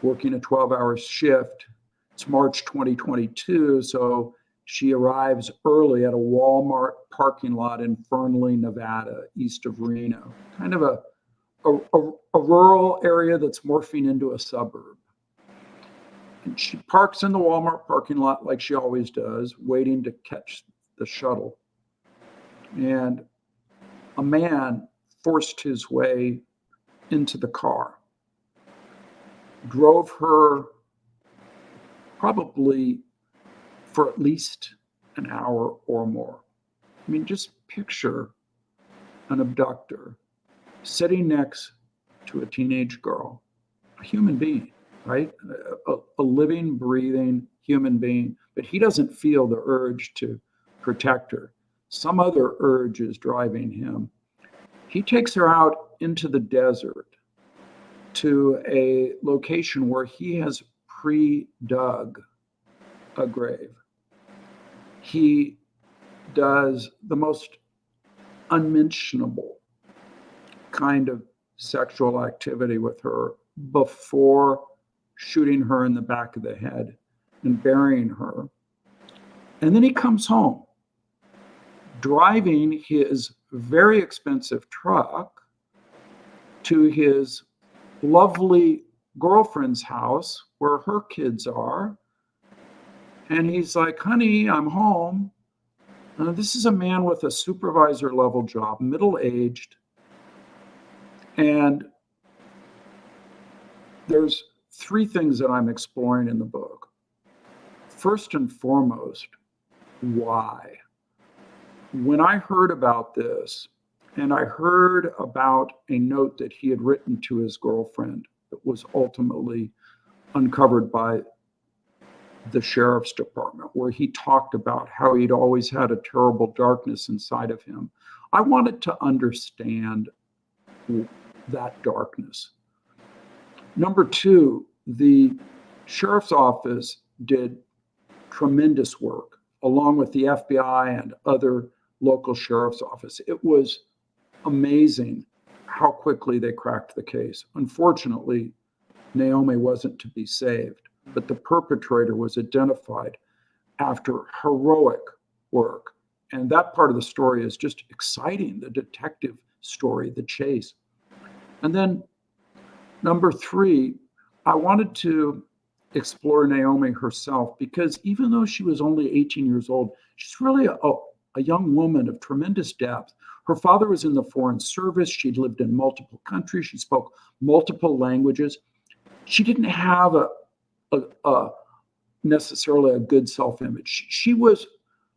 working a 12-hour shift, it's March 2022, so she arrives early at a Walmart parking lot in Fernley, Nevada, east of Reno. Kind of a a rural area that's morphing into a suburb. And she parks in the Walmart parking lot like she always does, waiting to catch the shuttle. And a man forced his way into the car, drove her probably for at least an hour or more. I mean, just picture an abductor sitting next to a teenage girl, a human being, right? A living, breathing human being, but he doesn't feel the urge to protect her. Some other urge is driving him. He takes her out into the desert to a location where he has pre-dug a grave. He does the most unmentionable kind of sexual activity with her before shooting her in the back of the head and burying her. And then he comes home, driving his very expensive truck to his lovely girlfriend's house where her kids are. And he's like, honey, I'm home. This is a man with a supervisor level job, middle-aged. And there's three things that I'm exploring in the book. First and foremost, why? When I heard about this, and I heard about a note that he had written to his girlfriend that was ultimately uncovered by the sheriff's department, where he talked about how he'd always had a terrible darkness inside of him, I wanted to understand that darkness. Number two, the sheriff's office did tremendous work along with the FBI and other local sheriff's office. It was amazing how quickly they cracked the case. Unfortunately, Naomi wasn't to be saved, but the perpetrator was identified after heroic work. And that part of the story is just exciting, the detective story, the chase. And then number three, I wanted to explore Naomi herself, because even though she was only 18 years old, she's really a young woman of tremendous depth. Her father was in the Foreign Service. She'd lived in multiple countries. She spoke multiple languages. She didn't have necessarily a good self-image. She was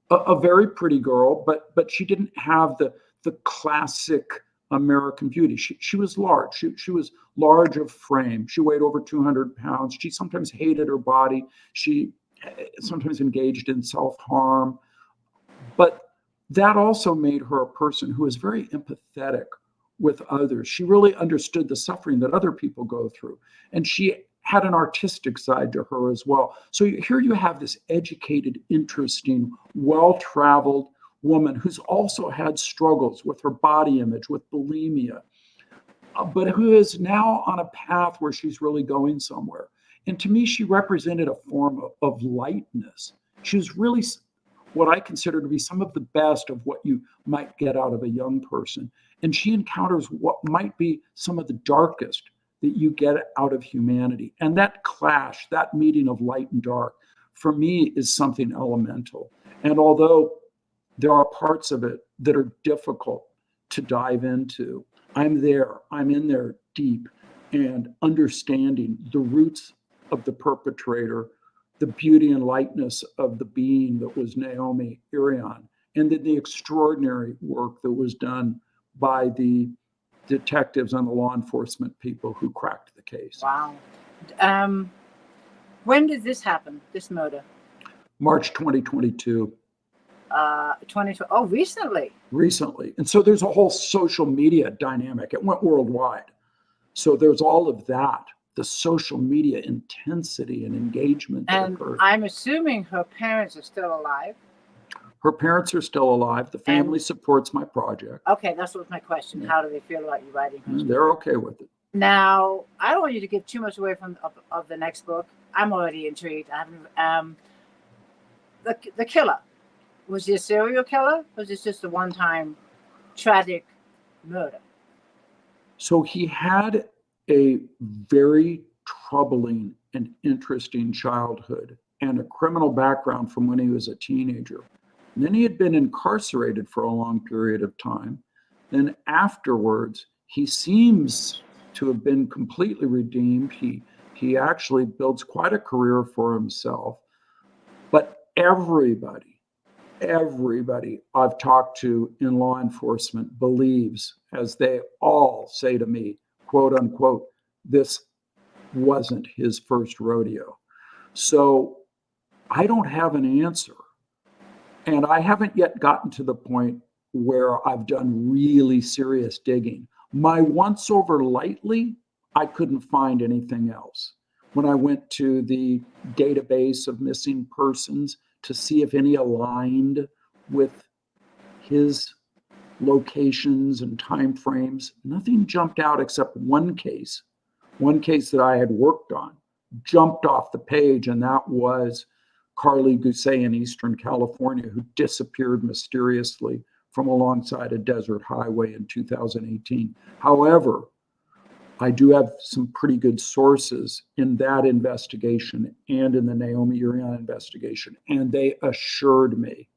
a very pretty girl, but she didn't have the classic American beauty. She was large. She was large of frame. She weighed over 200 pounds. She sometimes hated her body. She sometimes engaged in self-harm. But that also made her a person who was very empathetic with others. She really understood the suffering that other people go through. And she had an artistic side to her as well. So here you have this educated, interesting, well-traveled woman who's also had struggles with her body image, with bulimia, but who is now on a path where she's really going somewhere. And to me, she represented a form of lightness. She was really what I consider to be some of the best of what you might get out of a young person. And she encounters what might be some of the darkest that you get out of humanity. And that clash, that meeting of light and dark, for me is something elemental. And although there are parts of it that are difficult to dive into, I'm in there deep and understanding the roots of the perpetrator, the beauty and lightness of the being that was Naomi Irion, and then the extraordinary work that was done by the detectives and the law enforcement people who cracked the case. Wow. When did this happen, this murder? March 2022. 22. Oh, recently. Recently. And so there's a whole social media dynamic. It went worldwide. So there's all of that, the social media intensity and engagement that And occurred. I'm assuming her parents are still alive. Her parents are still alive. The family supports my project. Okay, that's what my question. How do they feel about you writing her story? They're okay with it. Now, I don't want you to give too much away from of the next book. I'm already intrigued. I haven't. The killer, was he a serial killer? Or was this just a one-time tragic murder? So he had a very troubling and interesting childhood and a criminal background from when he was a teenager. And then he had been incarcerated for a long period of time. Then afterwards, he seems to have been completely redeemed. He actually builds quite a career for himself. But everybody I've talked to in law enforcement believes, as they all say to me, quote unquote, this wasn't his first rodeo. So I don't have an answer. And I haven't yet gotten to the point where I've done really serious digging. My once over lightly, I couldn't find anything else. When I went to the database of missing persons to see if any aligned with his locations and time frames, nothing jumped out except one case that I had worked on jumped off the page, and that was Carly Gousset in Eastern California, who disappeared mysteriously from alongside a desert highway in 2018. However, I do have some pretty good sources in that investigation and in the Naomi Urian investigation, and they assured me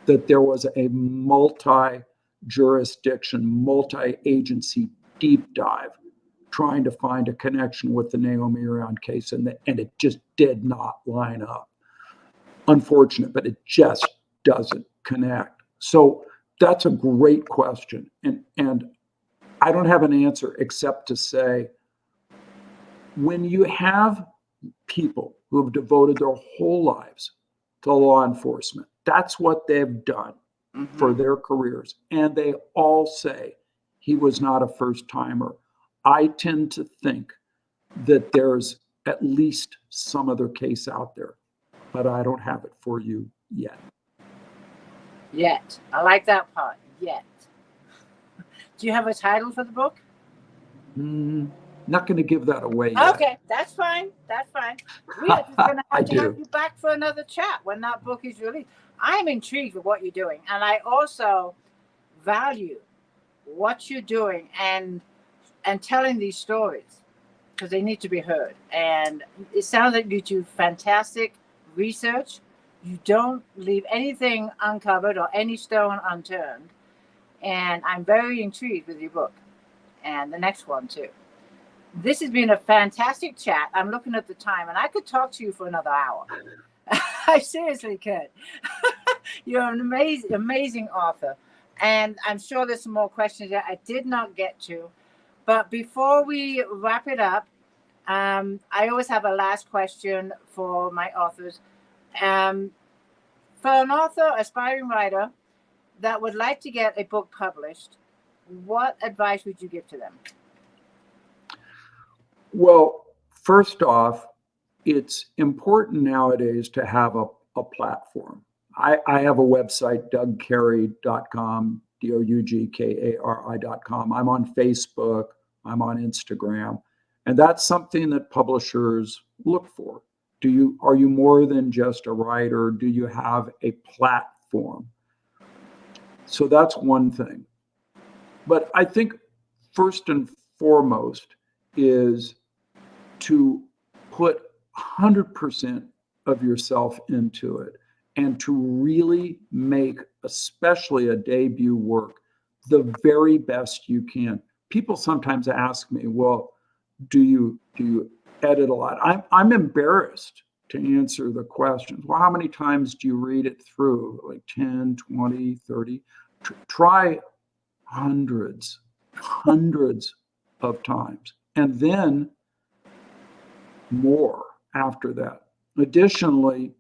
that there was a multi-jurisdiction, multi-agency deep dive trying to find a connection with the Naomi Urian case, and it just did not line up. Unfortunate, but it just doesn't connect. So that's a great question. And I don't have an answer except to say, when you have people who have devoted their whole lives to law enforcement, that's what they've done for their careers. And they all say he was not a first timer. I tend to think that there's at least some other case out there, but I don't have it for you yet. Yet. I like that part. Yet. Do you have a title for the book? Not going to give that away yet. Okay, that's fine. That's fine. We are just going to have you back for another chat when that book is released. I'm intrigued with what you're doing, and I also value what you're doing and telling these stories, because they need to be heard. And it sounds like you do fantastic research. You don't leave anything uncovered or any stone unturned. And I'm very intrigued with your book and the next one too. This has been a fantastic chat. I'm looking at the time, and I could talk to you for another hour. I seriously could. You're an amazing author. And I'm sure there's some more questions that I did not get to. But before we wrap it up, I always have a last question for my authors. For an author, aspiring writer, that would like to get a book published, what advice would you give to them? Well, first off, it's important nowadays to have a platform. I have a website, dougkari.com, DOUGKARI.com. I'm on Facebook, I'm on Instagram, and that's something that publishers look for. Are you more than just a writer? Do you have a platform? So that's one thing. But I think first and foremost is to put 100% of yourself into it and to really make, especially a debut work, the very best you can. People sometimes ask me, well, do you edit a lot? I'm embarrassed to answer the questions. Well, how many times do you read it through? Like 10, 20, 30? Try hundreds of times, and then more after that. Additionally,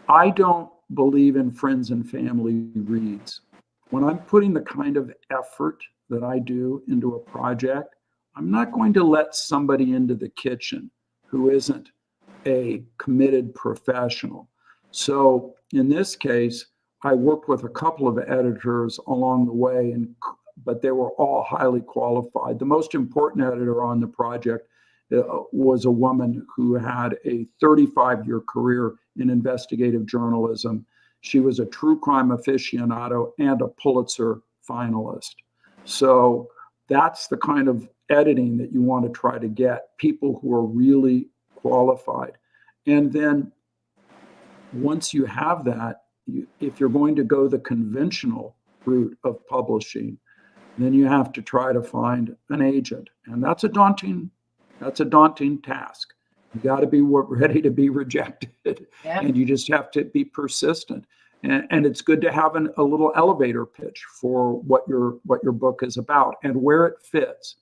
I don't believe in friends and family reads. When I'm putting the kind of effort that I do into a project, I'm not going to let somebody into the kitchen who isn't a committed professional. So in this case, I worked with a couple of editors along the way, but they were all highly qualified. The most important editor on the project was a woman who had a 35-year career in investigative journalism. She was a true crime aficionado and a Pulitzer finalist. So that's the kind of editing that you want to try to get, people who are really qualified. And then once you have that, if you're going to go the conventional route of publishing, then you have to try to find an agent. And that's a daunting task. You got to be ready to be rejected. Yeah. And you just have to be persistent. And it's good to have a little elevator pitch for what your book is about and where it fits.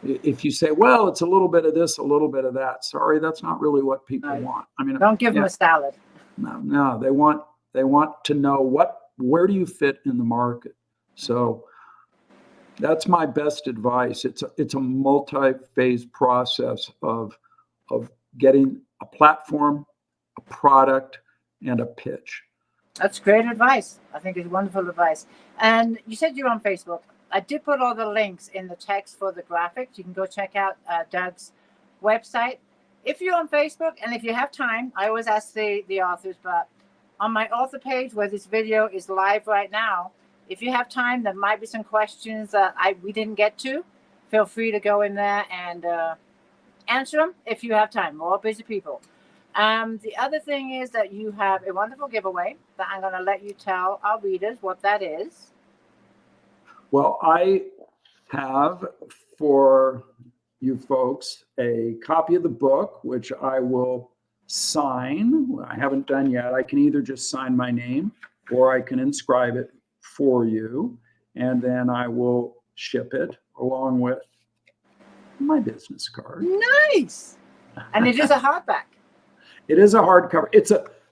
If you say, well, it's a little bit of this, a little bit of that, sorry, that's not really what people want. I mean, don't give them a salad. No, they want to know where do you fit in the market. So that's my best advice. It's a multi-phase process of getting a platform, a product, and a pitch. That's great advice. I think it's wonderful advice. And you said you're on Facebook. I did put all the links in the text for the graphics. You can go check out Doug's website. If you're on Facebook and if you have time, I always ask the authors, but on my author page where this video is live right now, if you have time, there might be some questions that we didn't get to. Feel free to go in there and answer them if you have time. We're all busy people. The other thing is that you have a wonderful giveaway that I'm going to let you tell our readers what that is. Well, I have for you folks a copy of the book, which I will sign. I haven't done yet. I can either just sign my name or I can inscribe it for you, and then I will ship it along with my business card. Nice. And it is a hardback. It is a hardcover.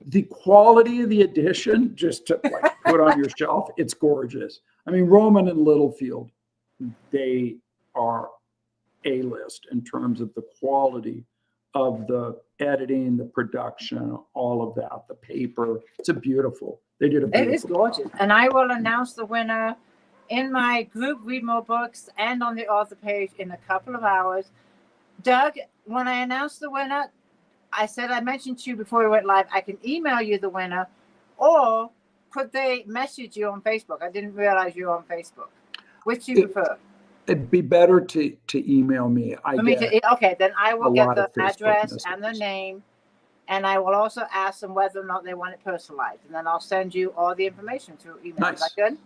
The quality of the edition, just to put on your shelf, it's gorgeous. I mean, Roman and Littlefield, they are A-list in terms of the quality of the editing, the production, all of that, the paper. They did a beautiful It is gorgeous. job. And I will announce the winner in my group Read More Books and on the author page in a couple of hours. Doug, when I announce the winner, I said I mentioned to you before we went live, I can email you the winner, or could they message you on Facebook? I didn't realize you were on Facebook. Which do you prefer? It'd be better to email me. Okay, then I will get the Facebook address messages. and the name, and I will also ask them whether or not they want it personalized, and then I'll send you all the information through email. Nice. Is that good?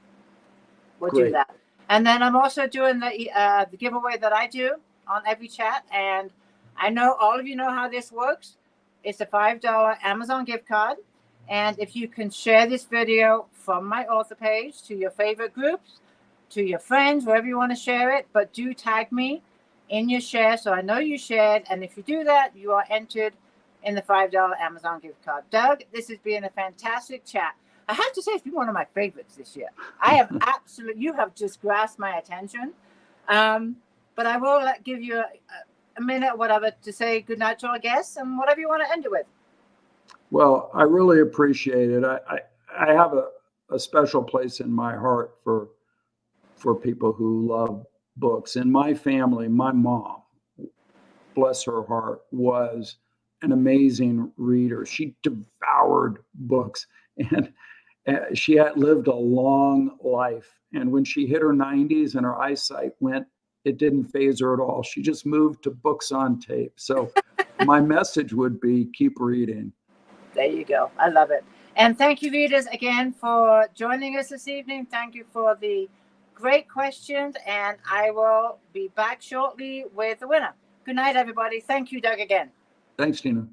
We'll Great. do that. And then I'm also doing the giveaway that I do on every chat, and I know all of you know how this works. It's a $5 Amazon gift card. And if you can share this video from my author page to your favorite groups, to your friends, wherever you want to share it, but do tag me in your share so I know you shared. And if you do that, you are entered in the $5 Amazon gift card. Doug, this has been a fantastic chat. I have to say, it's been one of my favorites this year. You have just grasped my attention. But I will give you a minute or whatever to say goodnight to our guests and whatever you want to end it with. Well, I really appreciate it. I have a special place in my heart for people who love books. In my family, my mom, bless her heart, was an amazing reader. She devoured books, and she had lived a long life. And when she hit her 90s and her eyesight went, it didn't faze her at all. She just moved to books on tape. So my message would be keep reading. There you go. I love it. And thank you, readers, again for joining us this evening. Thank you for the great questions. And I will be back shortly with the winner. Good night, everybody. Thank you, Doug, again. Thanks, Tina.